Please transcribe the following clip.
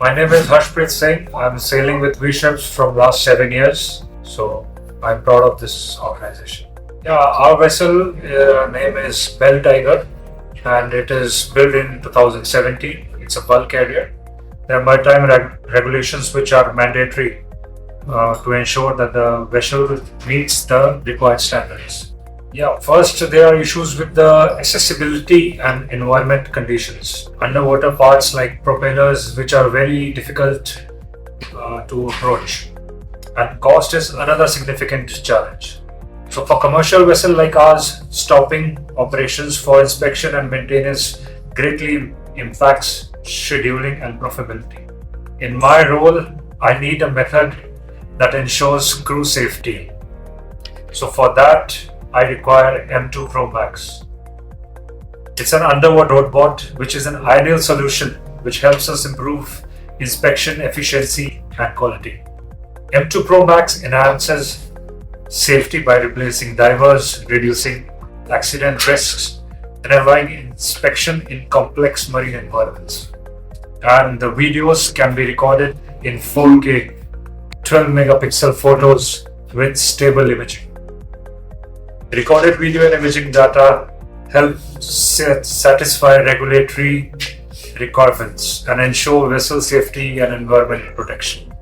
My name is Harshpreet Singh. I'm sailing with V ships from last 7 years, so I'm proud of this organization. Yeah, our vessel name is Bell Tiger, and it is built in 2017. It's a bulk carrier. There are maritime regulations which are mandatory to ensure that the vessel meets the required standards. Yeah, first there are issues with the accessibility and environment conditions. Underwater parts like propellers, which are very difficult to approach, and cost is another significant challenge. So, for commercial vessel like ours, stopping operations for inspection and maintenance greatly impacts scheduling and profitability. In my role, I need a method that ensures crew safety. So, for that, I require M2 Pro Max. It's an underwater robot which is an ideal solution which helps us improve inspection efficiency and quality. M2 Pro Max enhances safety by replacing divers, reducing accident risks, and allowing inspection in complex marine environments. And the videos can be recorded in 4K 12 megapixel photos with stable imaging. Recorded video and imaging data help satisfy regulatory requirements and ensure vessel safety and environmental protection.